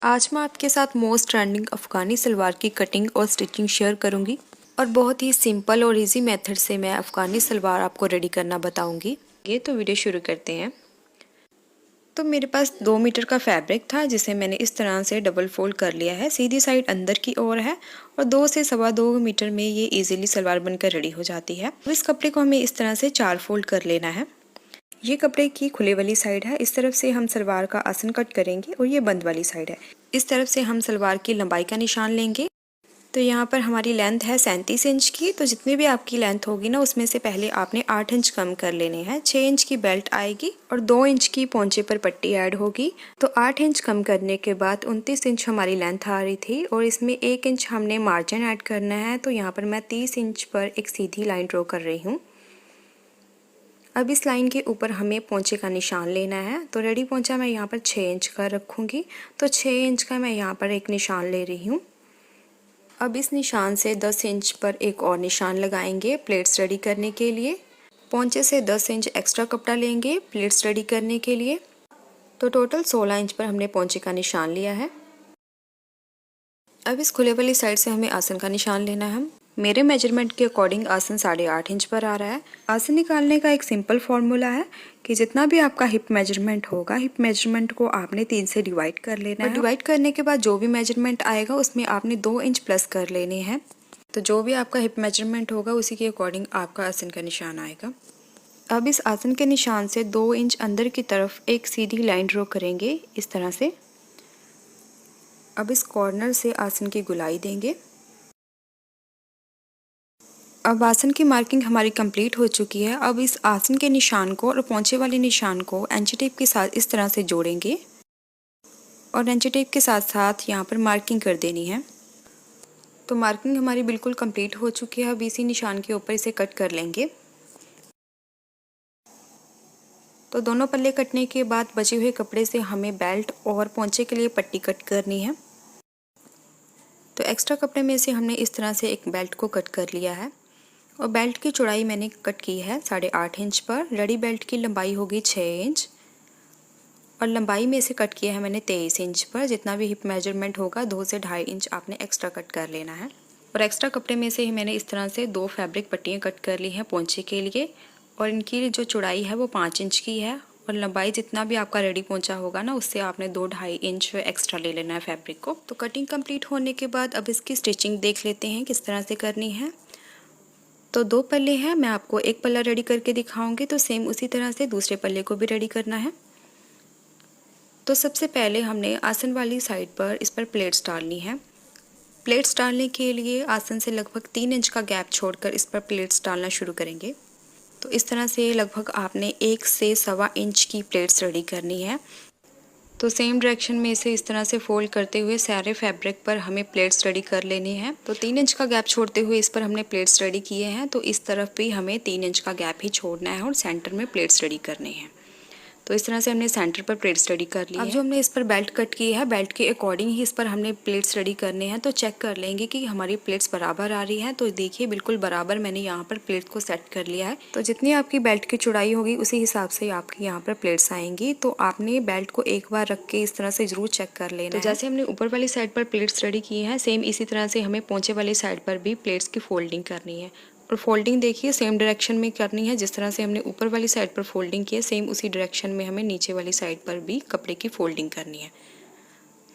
आज मैं आपके साथ मोस्ट ट्रेंडिंग अफ़गानी सलवार की कटिंग और स्टिचिंग शेयर करूंगी और बहुत ही सिंपल और इजी मेथड से मैं अफ़गानी सलवार आपको रेडी करना बताऊंगी। ये तो वीडियो शुरू करते हैं। तो मेरे पास 2 मीटर का फैब्रिक था जिसे मैंने इस तरह से डबल फोल्ड कर लिया है। सीधी साइड अंदर की ओर है और 2 से 2.25 मीटर में ये इजीली सलवार बनकर रेडी हो जाती है। तो इस कपड़े को हमें इस तरह से 4 फोल्ड कर लेना है। ये कपड़े की खुले वाली साइड है, इस तरफ से हम सलवार का आसन कट करेंगे और ये बंद वाली साइड है, इस तरफ से हम सलवार की लंबाई का निशान लेंगे। तो यहाँ पर हमारी लेंथ है 37 इंच की। तो जितनी भी आपकी लेंथ होगी ना उसमें से पहले आपने 8 इंच कम कर लेने हैं। 6 इंच की बेल्ट आएगी और 2 इंच की पोंचे पर पट्टी ऐड होगी। तो 8 इंच कम करने के बाद 29 इंच हमारी लेंथ आ रही थी और इसमें 1 इंच हमने मार्जिन ऐड करना है। तो यहाँ पर मैं 30 इंच पर एक सीधी लाइन ड्रॉ कर रही हूँ। अब इस लाइन के ऊपर हमें पोंचे का निशान लेना है। तो रेडी पोंचा मैं यहाँ पर 6 इंच का रखूँगी। तो 6 इंच का मैं यहाँ पर एक निशान ले रही हूँ। अब इस निशान से 10 इंच पर एक और निशान लगाएंगे प्लेट्स रेडी करने के लिए। पोंचे से 10 इंच एक्स्ट्रा कपड़ा लेंगे प्लेट्स रेडी करने के लिए। तो टोटल 16 इंच पर हमने पोंचे का निशान लिया है। अब इस खुले वाली साइड से हमें आसन का निशान लेना है। मेरे मेजरमेंट के अकॉर्डिंग आसन 8.5 इंच पर आ रहा है। आसन निकालने का एक सिंपल फॉर्मूला है कि जितना भी आपका हिप मेजरमेंट होगा, हिप मेजरमेंट को आपने 3 से डिवाइड कर लेना है। डिवाइड करने के बाद जो भी मेजरमेंट आएगा उसमें आपने 2 इंच प्लस कर लेने हैं। तो जो भी आपका हिप मेजरमेंट होगा उसी के अकॉर्डिंग आपका आसन का निशान आएगा। अब इस आसन के निशान से 2 इंच अंदर की तरफ एक सीधी लाइन ड्रॉ करेंगे इस तरह से। अब इस कॉर्नर से आसन की गुलाई देंगे। अब आसन की मार्किंग हमारी कंप्लीट हो चुकी है। अब इस आसन के निशान को और पोंचे वाले निशान को एंची टेप के साथ इस तरह से जोड़ेंगे और एंची टेप के साथ साथ यहाँ पर मार्किंग कर देनी है। तो मार्किंग हमारी बिल्कुल कंप्लीट हो चुकी है। अब इसी निशान के ऊपर इसे कट कर लेंगे। तो दोनों पल्ले कटने के बाद बचे हुए कपड़े से हमें बेल्ट और पोंचे के लिए पट्टी कट करनी है। तो एक्स्ट्रा कपड़े में से हमने इस तरह से एक बेल्ट को कट कर लिया है और बेल्ट की चौड़ाई मैंने कट की है 8.5 इंच पर। रेडी बेल्ट की लंबाई होगी 6 इंच और लंबाई में से कट किया है मैंने 23 इंच पर। जितना भी हिप मेजरमेंट होगा 2 से 2.5 इंच आपने एक्स्ट्रा कट कर लेना है। और एक्स्ट्रा कपड़े में से ही मैंने इस तरह से 2 फैब्रिक पट्टियाँ कट कर ली हैं पोंचे के लिए और इनकी जो चौड़ाई है वो 5 इंच की है और लंबाई जितना भी आपका रेडी पोंचा होगा ना उससे आपने 2-2.5 इंच एक्स्ट्रा ले लेना है फैब्रिक को। तो कटिंग कंप्लीट होने के बाद अब इसकी स्टिचिंग देख लेते हैं किस तरह से करनी है। तो 2 पल्ले हैं, मैं आपको एक पल्ला रेडी करके दिखाऊंगी। तो सेम उसी तरह से दूसरे पल्ले को भी रेडी करना है। तो सबसे पहले हमने आसन वाली साइड पर इस पर प्लेट्स डालनी है। प्लेट्स डालने के लिए आसन से लगभग 3 इंच का गैप छोड़कर इस पर प्लेट्स डालना शुरू करेंगे। तो इस तरह से लगभग आपने 1 से 1.25 इंच की प्लेट्स रेडी करनी है। तो सेम डायरेक्शन में इसे इस तरह से फोल्ड करते हुए सारे फैब्रिक पर हमें प्लेट्स रेडी कर लेनी है। तो 3 इंच का गैप छोड़ते हुए इस पर हमने प्लेट्स रेडी किए हैं। तो इस तरफ भी हमें 3 इंच का गैप ही छोड़ना है और सेंटर में प्लेट्स रेडी करने हैं। तो इस तरह से हमने सेंटर पर प्लेट्स रेडी कर ली है। अब जो हमने इस पर बेल्ट कट की है, बेल्ट के अकॉर्डिंग ही इस पर हमने प्लेट्स रेडी करने हैं। तो चेक कर लेंगे कि हमारी प्लेट्स बराबर आ रही है। तो देखिए बिल्कुल बराबर मैंने यहाँ पर प्लेट्स को सेट कर लिया है। तो जितनी आपकी बेल्ट की चौड़ाई होगी उसी हिसाब से आपकी यहाँ पर प्लेट्स आएंगी। तो आपने बेल्ट को एक बार रख के इस तरह से जरूर चेक कर लेना है। तो जैसे हमने ऊपर वाली साइड पर प्लेट्स रेडी की हैं, सेम इसी तरह से हमें पोंचे वाली साइड पर भी प्लेट्स की फोल्डिंग करनी है। और फोल्डिंग देखिए सेम डायरेक्शन में करनी है। जिस तरह से हमने ऊपर वाली साइड पर फोल्डिंग की है, सेम उसी डायरेक्शन में हमें नीचे वाली साइड पर भी कपड़े की फोल्डिंग करनी है।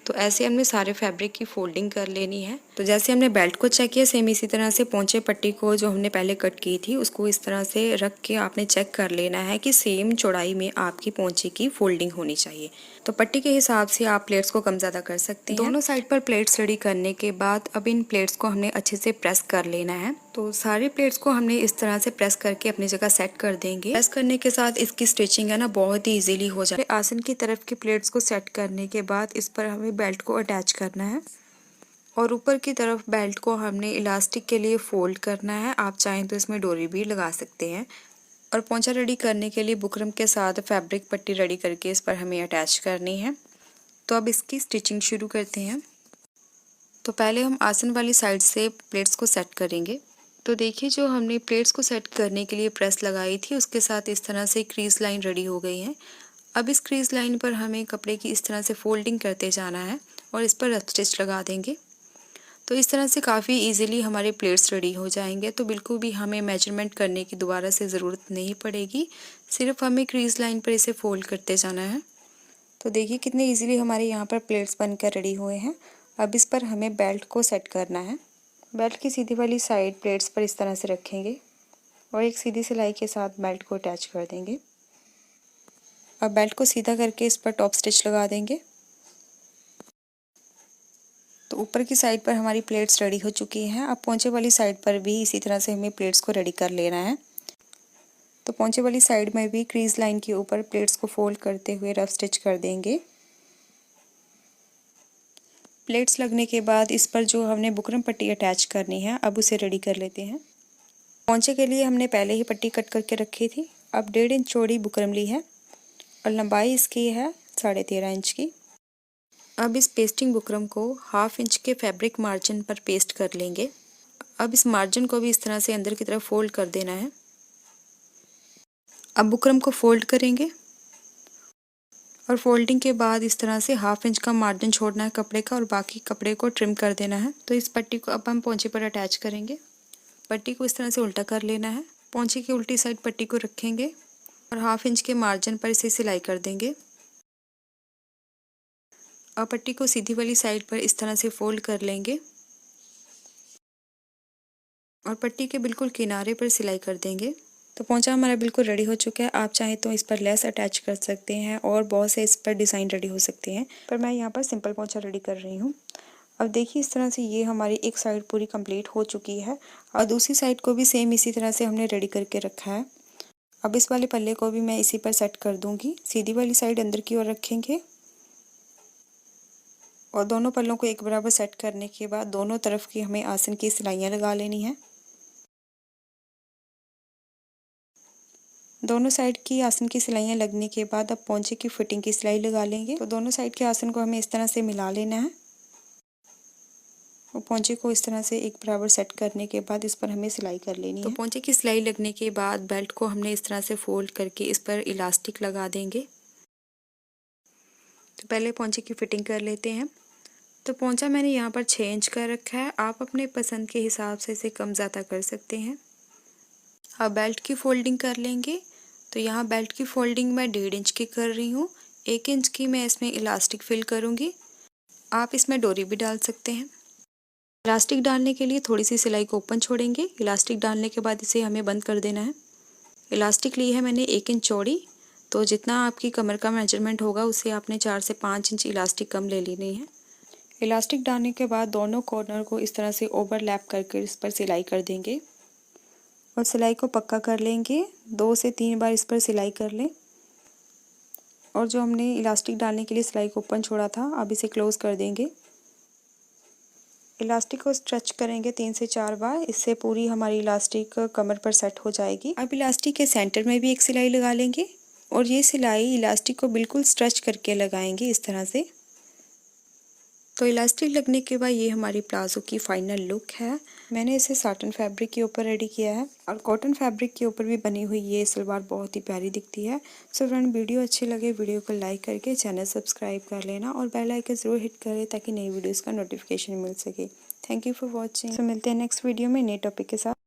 तो ऐसे हमने सारे फैब्रिक की फोल्डिंग कर लेनी है। तो जैसे हमने बेल्ट को चेक किया, सेम इसी तरह से पोंचे पट्टी को जो हमने पहले कट की थी उसको इस तरह से रख के आपने चेक कर लेना है कि सेम चौड़ाई में आपकी पोंचे की फोल्डिंग होनी चाहिए। तो पट्टी के हिसाब से आप प्लेट्स को कम ज़्यादा कर सकते हैं। दोनों साइड पर प्लेट्स रेडी करने के बाद अब इन प्लेट्स को हमने अच्छे से प्रेस कर लेना है। तो सारी प्लेट्स को हमने इस तरह से प्रेस करके अपनी जगह सेट कर देंगे। प्रेस करने के साथ इसकी स्टिचिंग है ना बहुत ही इजीली हो जाए। आसन की तरफ की प्लेट्स को सेट करने के बाद इस पर हमें बेल्ट को अटैच करना है और ऊपर की तरफ बेल्ट को हमने इलास्टिक के लिए फोल्ड करना है। आप चाहें तो इसमें डोरी भी लगा सकते हैं। और पोंचा रेडी करने के लिए बुकरम के साथ फैब्रिक पट्टी रेडी करके इस पर हमें अटैच करनी है। तो अब इसकी स्टिचिंग शुरू करते हैं। तो पहले हम आसन वाली साइड से प्लेट्स को सेट करेंगे। तो देखिए जो हमने प्लेट्स को सेट करने के लिए प्रेस लगाई थी उसके साथ इस तरह से क्रीज लाइन रेडी हो गई है। अब इस क्रीज लाइन पर हमें कपड़े की इस तरह से फोल्डिंग करते जाना है और इस पर रफ स्टिच लगा देंगे। तो इस तरह से काफ़ी इजीली हमारे प्लेट्स रेडी हो जाएंगे। तो बिल्कुल भी हमें मेजरमेंट करने की दोबारा से ज़रूरत नहीं पड़ेगी, सिर्फ हमें क्रीज लाइन पर इसे फोल्ड करते जाना है। तो देखिए कितने इजीली हमारे यहाँ पर प्लेट्स बनकर रेडी हुए हैं। अब इस पर हमें बेल्ट को सेट करना है। बेल्ट की सीधी वाली साइड प्लेट्स पर इस तरह से रखेंगे और एक सीधी सिलाई के साथ बेल्ट को अटैच कर देंगे। अब बेल्ट को सीधा करके इस पर टॉप स्टिच लगा देंगे। तो ऊपर की साइड पर हमारी प्लेट्स रेडी हो चुकी हैं। अब पोंचे वाली साइड पर भी इसी तरह से हमें प्लेट्स को रेडी कर लेना है। तो पोंचे वाली साइड में भी क्रीज लाइन के ऊपर प्लेट्स को फोल्ड करते हुए रफ स्टिच कर देंगे। प्लेट्स लगने के बाद इस पर जो हमने बुकरम पट्टी अटैच करनी है, अब उसे रेडी कर लेते हैं। पोंचे के लिए हमने पहले ही पट्टी कट करके रखी थी। अब 1.5 इंच चौड़ी बुकरम ली है और लंबाई इसकी है 13.5 इंच की। अब इस पेस्टिंग बुकरम को 1/2 इंच के फैब्रिक मार्जिन पर पेस्ट कर लेंगे। अब इस मार्जिन को भी इस तरह से अंदर की तरफ फोल्ड कर देना है। अब बुकरम को फोल्ड करेंगे और फोल्डिंग के बाद इस तरह से 1/2 इंच का मार्जिन छोड़ना है कपड़े का और बाकी कपड़े को ट्रिम कर देना है। तो इस पट्टी को अब हम पोंचे पर अटैच करेंगे। पट्टी को इस तरह से उल्टा कर लेना है। पोंचे की उल्टी साइड पट्टी को रखेंगे और 1/2 इंच के मार्जिन पर इसे सिलाई कर देंगे। अब पट्टी को सीधी वाली साइड पर इस तरह से फोल्ड कर लेंगे और पट्टी के बिल्कुल किनारे पर सिलाई कर देंगे। तो पोंचा हमारा बिल्कुल रेडी हो चुका है। आप चाहें तो इस पर लेस अटैच कर सकते हैं और बहुत से इस पर डिज़ाइन रेडी हो सकते हैं, पर मैं यहाँ पर सिंपल पोंचा रेडी कर रही हूँ। अब देखिए इस तरह से ये हमारी एक साइड पूरी कंप्लीट हो चुकी है और दूसरी साइड को भी सेम इसी तरह से हमने रेडी करके रखा है। अब इस वाले पल्ले को भी मैं इसी पर सेट कर दूँगी। सीधी वाली साइड अंदर की ओर रखेंगे और दोनों पल्लों को एक बराबर सेट करने के बाद दोनों तरफ की हमें आसन की सिलाइयाँ लगा लेनी है। दोनों साइड की आसन की सिलाइयाँ लगने के बाद अब पोंचे की फिटिंग की सिलाई लगा लेंगे। तो दोनों साइड के आसन को हमें इस तरह से मिला लेना है और पोंचे को इस तरह से एक बराबर सेट करने के बाद इस पर हमें सिलाई कर लेनी है। तो पोंचे की सिलाई लगने के बाद बेल्ट को हमने इस तरह से फोल्ड करके इस पर इलास्टिक लगा देंगे। तो पहले पोंचे की फिटिंग कर लेते हैं। तो पोंचा मैंने यहाँ पर 6 इंच का रखा है। आप अपने पसंद के हिसाब से इसे कम ज़्यादा कर सकते हैं। अब बेल्ट की फोल्डिंग कर लेंगे। तो यहाँ बेल्ट की फोल्डिंग मैं 1.5 इंच की कर रही हूँ। 1 इंच की मैं इसमें इलास्टिक फिल करूँगी। आप इसमें डोरी भी डाल सकते हैं। इलास्टिक डालने के लिए थोड़ी सी सिलाई को ओपन छोड़ेंगे। इलास्टिक डालने के बाद इसे हमें बंद कर देना है। इलास्टिक ली है मैंने 1 इंच चौड़ी। तो जितना आपकी कमर का मेजरमेंट होगा उससे आपने 4 से 5 इंच इलास्टिक कम ले लेनी है। इलास्टिक डालने के बाद दोनों कॉर्नर को इस तरह से ओवरलैप करके इस पर सिलाई कर देंगे और सिलाई को पक्का कर लेंगे। 2 से 3 बार इस पर सिलाई कर लें और जो हमने इलास्टिक डालने के लिए सिलाई को ओपन छोड़ा था, अब इसे क्लोज कर देंगे। इलास्टिक को स्ट्रेच करेंगे 3 से 4 बार। इससे पूरी हमारी इलास्टिक कमर पर सेट हो जाएगी। अब इलास्टिक के सेंटर में भी एक सिलाई लगा लेंगे और ये सिलाई इलास्टिक को बिल्कुल स्ट्रेच करके लगाएंगे इस तरह से। तो इलास्टिक लगने के बाद ये हमारी प्लाजो की फाइनल लुक है। मैंने इसे साटन फैब्रिक के ऊपर रेडी किया है और कॉटन फैब्रिक के ऊपर भी बनी हुई ये सलवार बहुत ही प्यारी दिखती है। सो फ्रेंड, वीडियो अच्छी लगे वीडियो को लाइक करके चैनल सब्सक्राइब कर लेना और बेल आइकन ज़रूर हिट करें ताकि नई वीडियोज़ का नोटिफिकेशन मिल सके। Thank you for watching. So मिलते हैं नेक्स्ट वीडियो में नए टॉपिक के साथ।